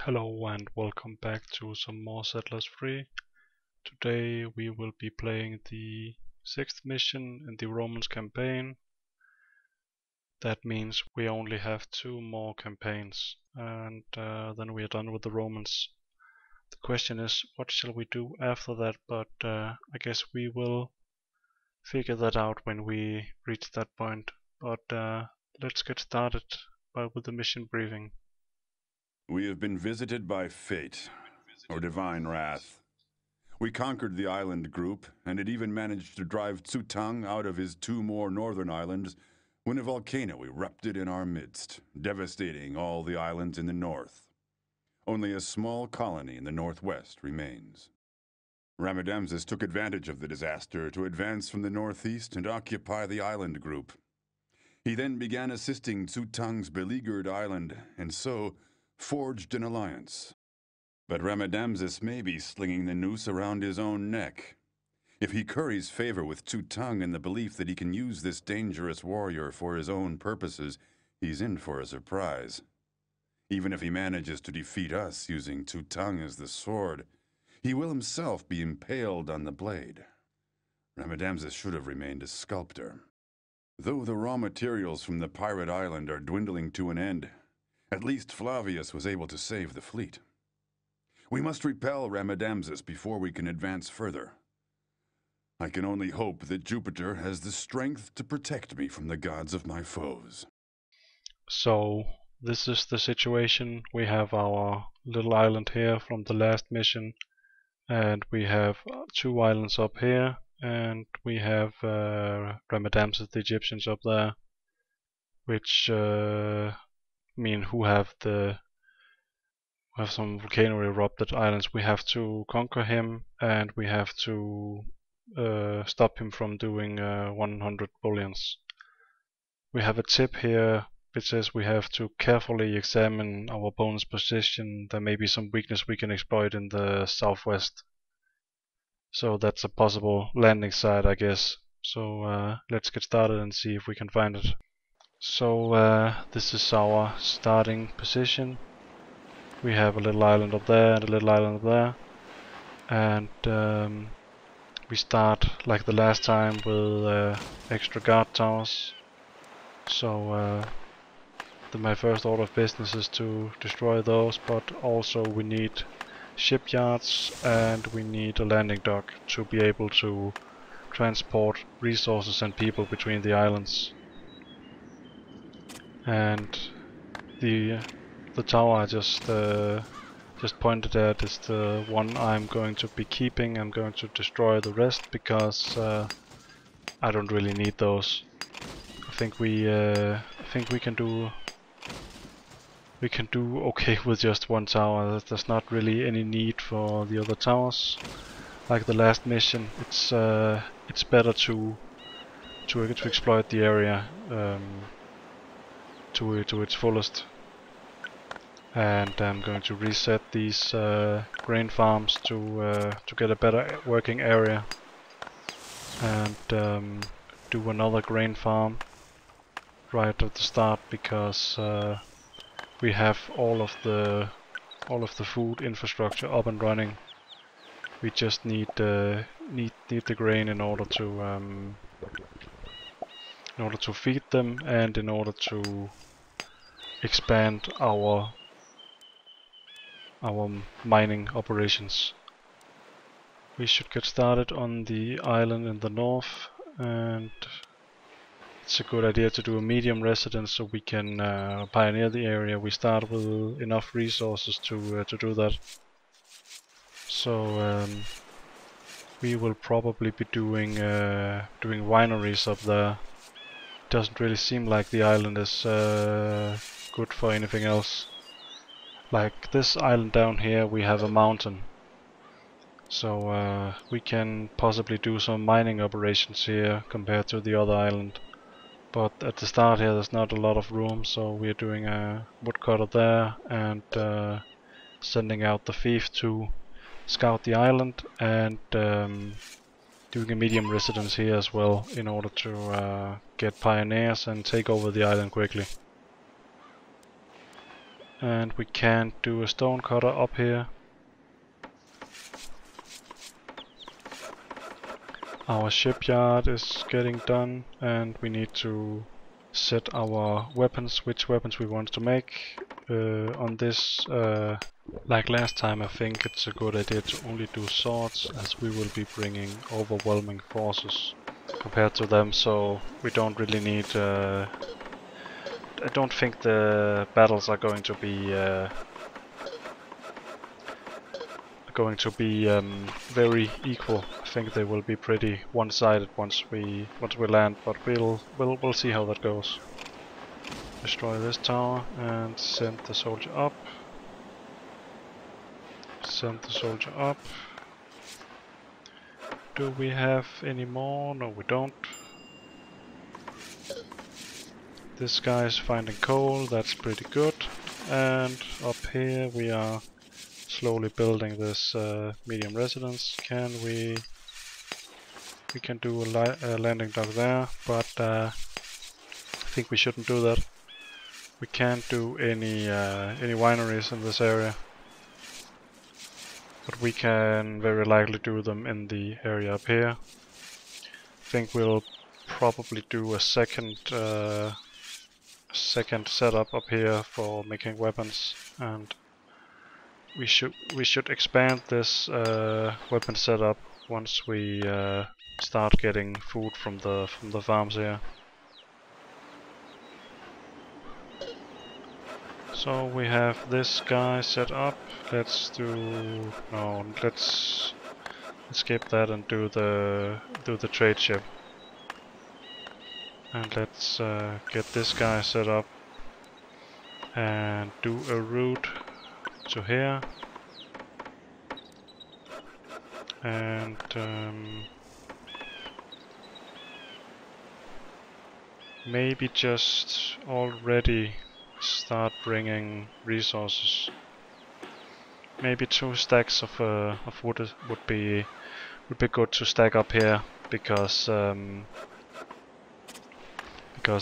Hello and welcome back to some more Settlers Free. Today we will be playing the 6th mission in the Romans campaign. That means we only have 2 more campaigns and then we are done with the Romans. The question is, what shall we do after that, but I guess we will figure that out when we reach that point. But let's get started with the mission briefing. We have been visited by fate, or divine wrath. We conquered the island group, and had even managed to drive Tsutang out of his 2 more northern islands when a volcano erupted in our midst, devastating all the islands in the north. Only a small colony in the northwest remains. Ramadamses took advantage of the disaster to advance from the northeast and occupy the island group. He then began assisting Tsutang's beleaguered island, and so forged an alliance. But Ramadamses may be slinging the noose around his own neck. If he curries favor with Tsutang in the belief that he can use this dangerous warrior for his own purposes, he's in for a surprise. Even if he manages to defeat us using Tsutang as the sword, he will himself be impaled on the blade. Ramadamses should have remained a sculptor. Though the raw materials from the pirate island are dwindling to an end, at least Flavius was able to save the fleet. We must repel Ramadamses before we can advance further. I can only hope that Jupiter has the strength to protect me from the gods of my foes. So this is the situation. We have our little island here from the last mission, and we have 2 islands up here, and we have Ramadamses the Egyptians up there, which mean who have some volcano erupted islands. We have to conquer him, and we have to stop him from doing 100 bullions. We have a tip here which says we have to carefully examine our opponent's position. There may be some weakness we can exploit in the southwest. So that's a possible landing site, I guess. So let's get started and see if we can find it. So this is our starting position. We have a little island up there and a little island up there. And we start like the last time with extra guard towers. So my first order of business is to destroy those, but also we need shipyards and we need a landing dock to be able to transport resources and people between the islands. And the tower I just pointed at is the one I'm going to be keeping. I'm going to destroy the rest because I don't really need those. I think we can do okay with just 1 tower. There's not really any need for the other towers. Like the last mission, it's better to exploit the area to its fullest. And I'm going to reset these grain farms to get a better working area, and do another grain farm right at the start, because we have all of the food infrastructure up and running. We just need the grain in order to feed them, and in order to expand our mining operations. We should get started on the island in the north, and it's a good idea to do a medium residence so we can pioneer the area. We start with enough resources to do that. So we will probably be doing wineries up there. Doesn't really seem like the island is good for anything else. Like this island down here, we have a mountain, so we can possibly do some mining operations here compared to the other island. But at the start here, there's not a lot of room, so we're doing a woodcutter there and sending out the thief to scout the island, and doing a medium residence here as well in order to get pioneers and take over the island quickly. And we can't do a stone cutter up here. Our shipyard is getting done, and we need to set our weapons, which weapons we want to make. On this, like last time, I think it's a good idea to only do swords, as we will be bringing overwhelming forces compared to them, so we don't really need... I don't think the battles are going to be very equal. I think they will be pretty one-sided once we land, but we'll see how that goes. Destroy this tower and send the soldier up. Send the soldier up. Do we have any more? No, we don't. This guy is finding coal, that's pretty good. And up here we are slowly building this medium residence. We can do a landing dock there, but I think we shouldn't do that. We can't do any wineries in this area, but we can very likely do them in the area up here. I think we'll probably do a second setup up here for making weapons, and we should expand this weapon setup once we start getting food from the farms here. So we have this guy set up. Let's skip that and do the trade ship. And let's get this guy set up and do a route to here. And maybe just already start bringing resources. Maybe 2 stacks of wood would be good to stack up here, because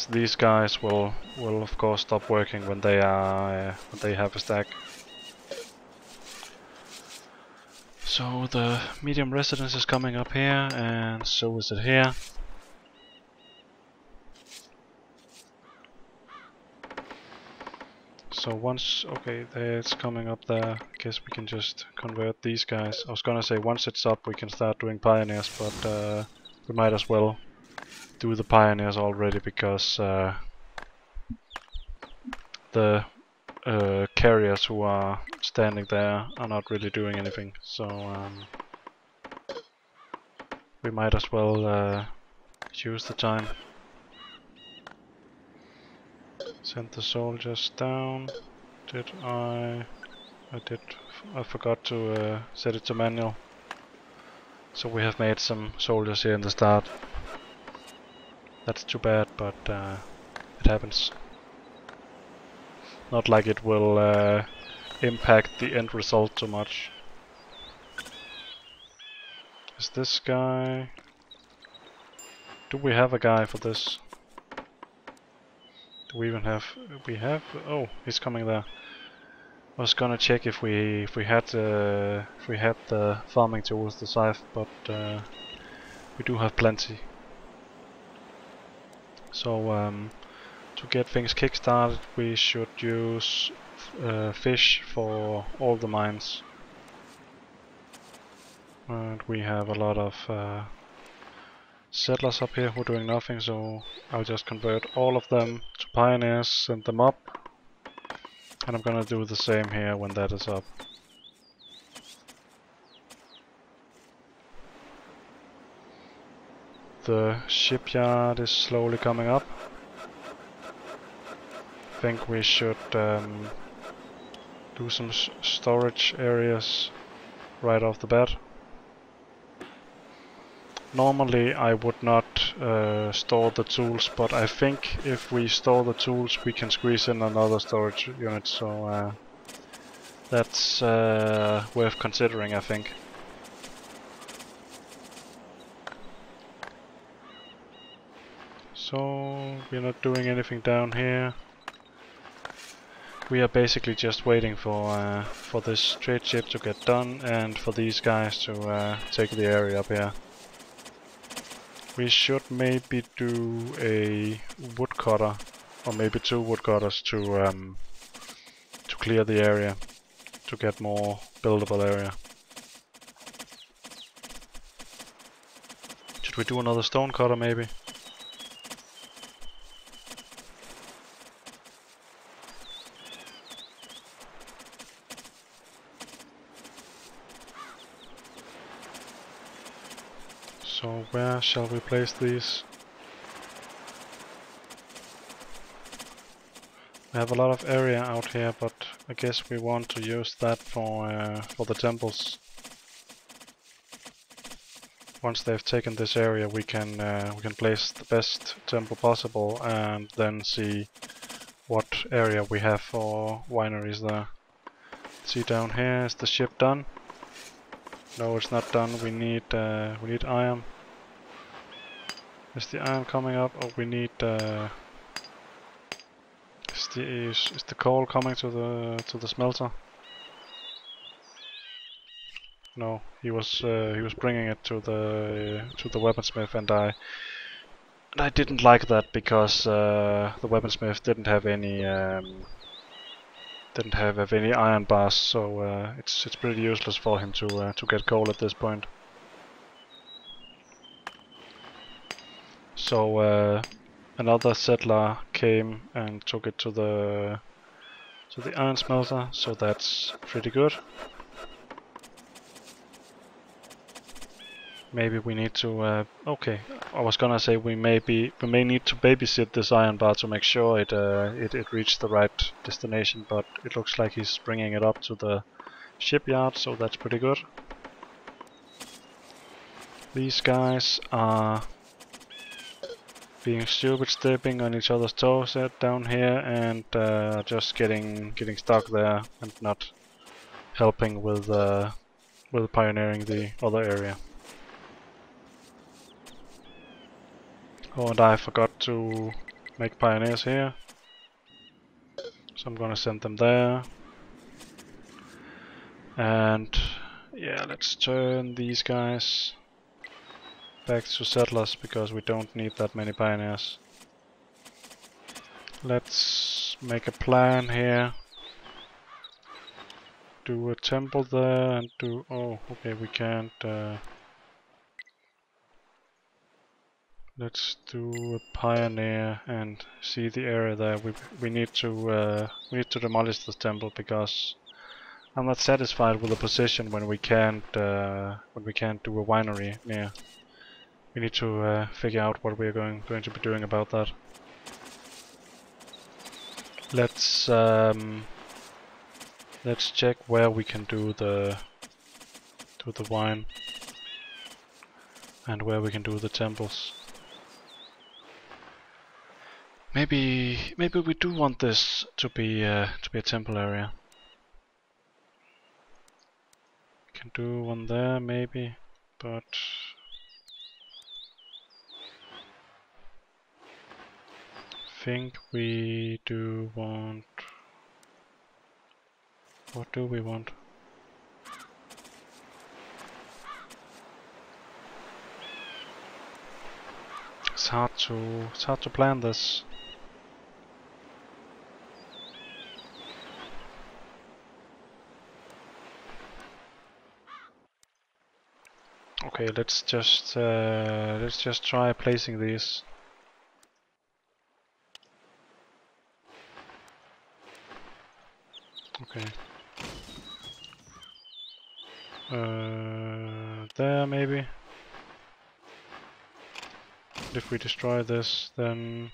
these guys will of course stop working when they have a stack. So the medium residence is coming up here, and so is it here. So once, okay, it's coming up there, I guess we can just convert these guys. I was gonna say once it's up we can start doing pioneers, but we might as well do the pioneers already, because the carriers who are standing there are not really doing anything. So we might as well use the time. Send the soldiers down. I forgot to set it to manual. So we have made some soldiers here in the start. That's too bad, but it happens. Not like it will impact the end result too much. Is this guy... Do we have a guy for this? Do we even have... We have... Oh, he's coming there. I was gonna check if we had the farming tools, the scythe, but we do have plenty. So to get things kickstarted, we should use fish for all the mines. And we have a lot of settlers up here who are doing nothing, so I'll just convert all of them to pioneers, send them up. And I'm gonna do the same here when that is up. The shipyard is slowly coming up. I think we should do some storage areas right off the bat. Normally I would not store the tools, but I think if we store the tools we can squeeze in another storage unit, so that's worth considering, I think. So we're not doing anything down here. We are basically just waiting for this trade ship to get done and for these guys to take the area up here. We should maybe do a woodcutter, or maybe 2 woodcutters to clear the area, to get more buildable area. Should we do another stone cutter maybe? So where shall we place these? We have a lot of area out here, but I guess we want to use that for the temples. Once they've taken this area, we can place the best temple possible, and then see what area we have for wineries there. See down here, is the ship done? No, it's not done. We need iron. Is the iron coming up? Oh, we need. Is the coal coming to the smelter? No, he was bringing it to the weaponsmith, and I didn't like that because the weaponsmith didn't have any iron bars, so it's pretty useless for him to get coal at this point. So another settler came and took it to the iron smelter, so that's pretty good. Maybe we need to. Okay, I was gonna say we may need to babysit this iron bar to make sure it reached the right destination, but it looks like he's bringing it up to the shipyard, so that's pretty good. These guys are being stupid, stepping on each other's toes down here, and just getting stuck there and not helping with pioneering the other area. Oh, and I forgot to make pioneers here, so I'm gonna send them there. And yeah, let's turn these guys back to settlers because we don't need that many pioneers. Let's make a plan here. Do a temple there and do... Oh, okay, we can't... Let's do a pioneer and see the area there. We need to demolish this temple because I'm not satisfied with the position when we can't do a winery near. We need to figure out what we're going to be doing about that. Let's check where we can do the wine and where we can do the temples. Maybe we do want this to be a temple area. We can do one there maybe, but I think we do want... What do we want? It's hard to plan this. Okay, let's just try placing these. Okay. There maybe. If we destroy this, then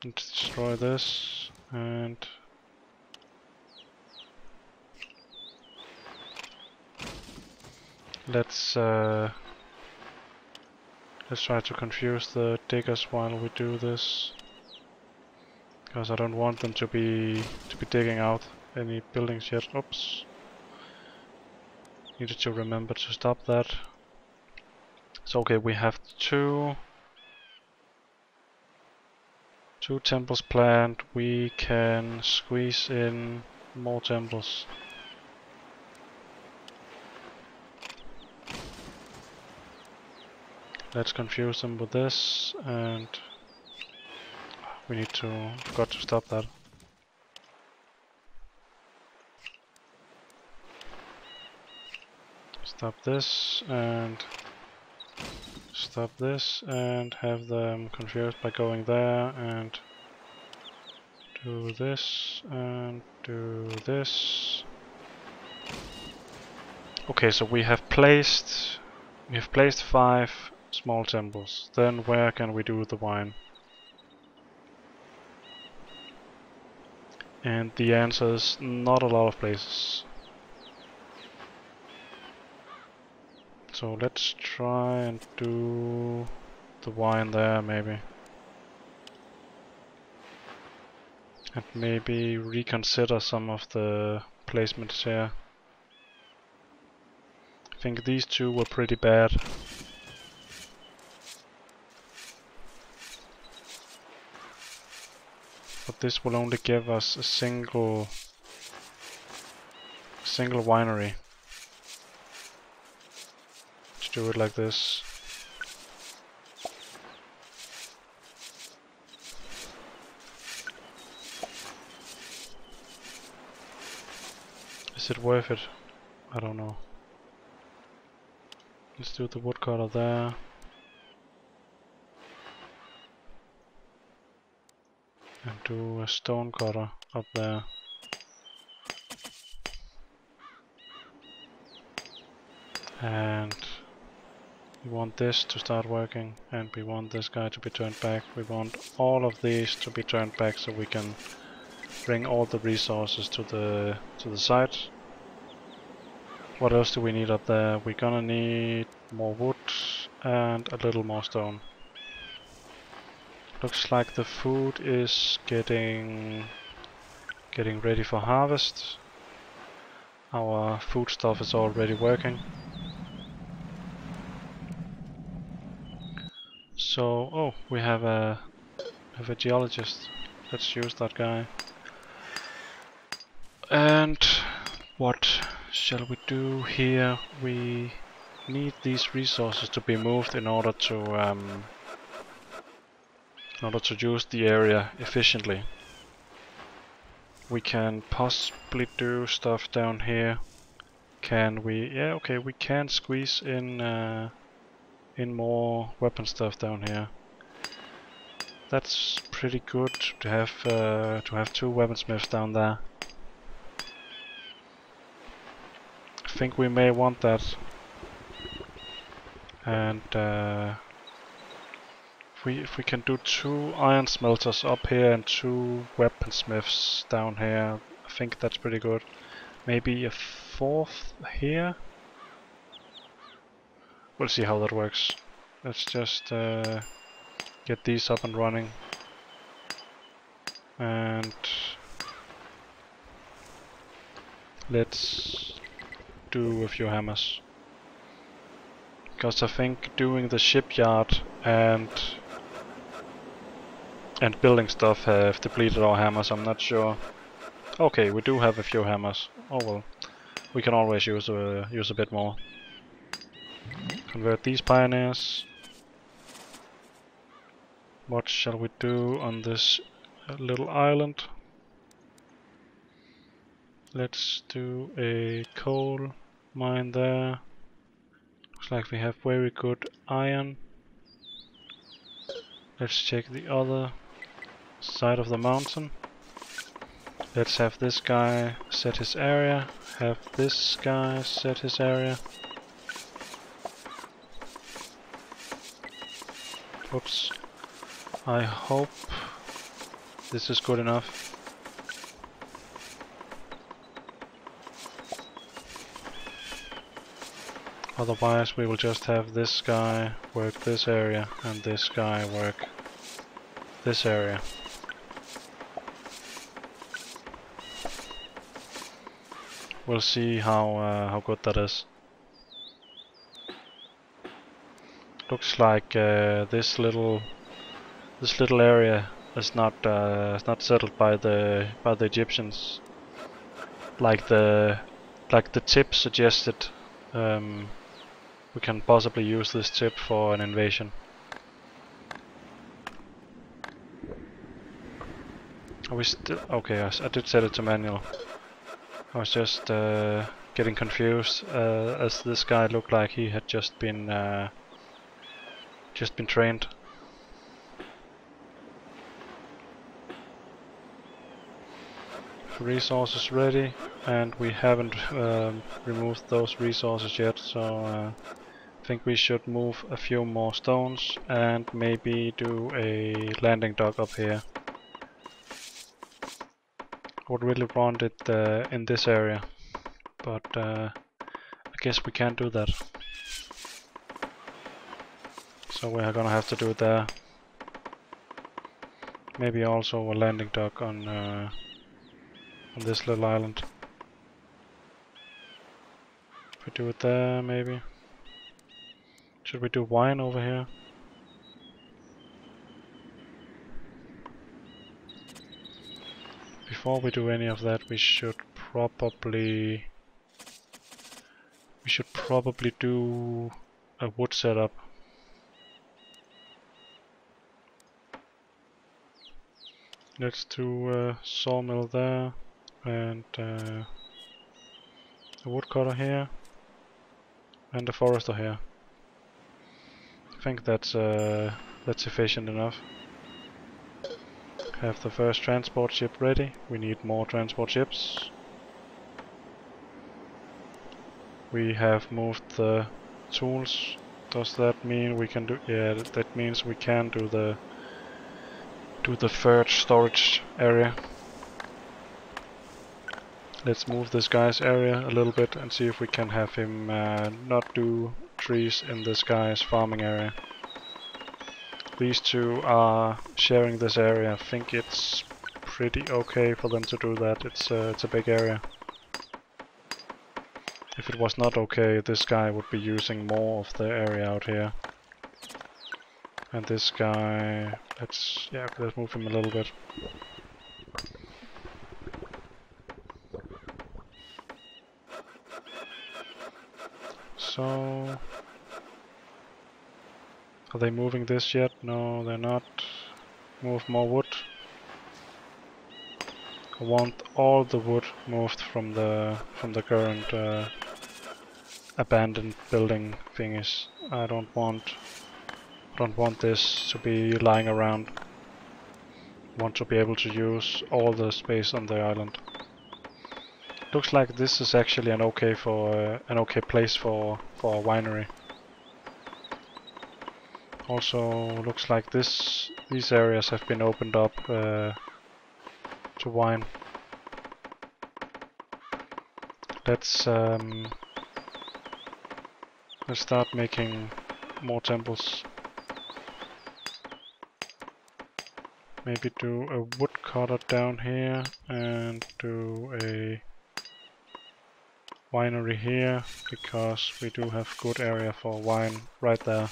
let's destroy this and let's try to confuse the diggers while we do this, because I don't want them to be digging out any buildings yet. Oops. Needed to remember to stop that. So okay, we have two 2 temples planned. We can squeeze in more temples. Let's confuse them with this, and we need to got to stop that. Stop this and stop this, and have them confused by going there and do this and do this. Okay, so we have placed 5 small temples. Then where can we do the wine? And the answer is not a lot of places. So let's try and do the wine there maybe. And maybe reconsider some of the placements here. I think these 2 were pretty bad. But this will only give us a single winery. Let's do it like this. Is it worth it? I don't know. Let's do the woodcutter there. And do a stone cutter up there. And we want this to start working, and we want this guy to be turned back. We want all of these to be turned back so we can bring all the resources to the site. What else do we need up there? We're gonna need more wood and a little more stone. Looks like the food is getting ready for harvest. Our food stuff is already working. So, oh, we have a geologist. Let's use that guy. And what shall we do here? We need these resources to be moved in order to use the area efficiently. We can possibly do stuff down here. Can we? Yeah, okay, we can squeeze in more weapon stuff down here. That's pretty good to have 2 weaponsmiths down there. I think we may want that. And if we can do 2 iron smelters up here and 2 weaponsmiths down here, I think that's pretty good. Maybe a 4th here? We'll see how that works. Let's just get these up and running. And let's do a few hammers. Because I think doing the shipyard and building stuff have depleted our hammers, I'm not sure. Okay, we do have a few hammers. Oh well, we can always use a bit more. Convert these pioneers. What shall we do on this little island? Let's do a coal mine there. Looks like we have very good iron. Let's check the other side of the mountain. Let's have this guy set his area. Have this guy set his area. Oops. I hope this is good enough. Otherwise we will just have this guy work this area and this guy work this area. We'll see how good that is. Looks like this little area It's not settled by the Egyptians, like the tip suggested. We can possibly use this tip for an invasion. Are we still okay? I did set it to manual. I was just getting confused as this guy looked like he had just been trained. Resources ready, and we haven't removed those resources yet, so I think we should move a few more stones and maybe do a landing dock up here. I would really want it in this area, but I guess we can't do that. So we are gonna have to do it there. Maybe also a landing dock on this little island. If we do it there, maybe. Should we do wine over here? Before we do any of that, we should probably do a wood setup. Let's do a sawmill there and a woodcutter here and a forester here. I think that's efficient enough. Have the first transport ship ready. We need more transport ships. We have moved the tools. Does that mean we can do? Yeah, that means we can do the third storage area. Let's move this guy's area a little bit and see if we can have him not do trees in this guy's farming area. These two are sharing this area. I think it's pretty okay for them to do that. It's a big area. If it was not okay, this guy would be using more of the area out here. And this guy, let's move him a little bit. So, are they moving this yet? No, they're not. Move more wood. I want all the wood moved from the current abandoned building thingies. I don't want this to be lying around. I want to be able to use all the space on the island. Looks like this is actually an okay place for a winery. Also looks like these areas have been opened up to wine. Let's start making more temples. Maybe do a woodcutter down here and do a winery here, because we do have good area for wine right there.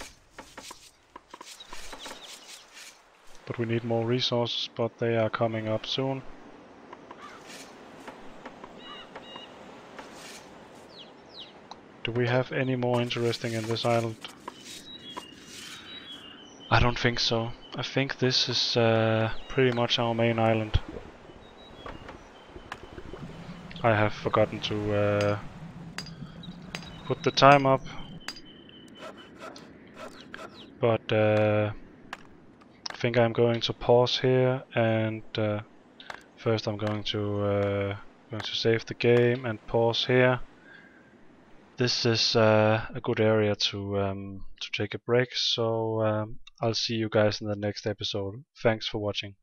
But we need more resources, but they are coming up soon. Do we have any more interesting in this island? I don't think so. I think this is pretty much our main island. I have forgotten to put the time up, but I think I'm going to pause here, and first I'm going to save the game and pause here. This is a good area to take a break, so I'll see you guys in the next episode. Thanks for watching.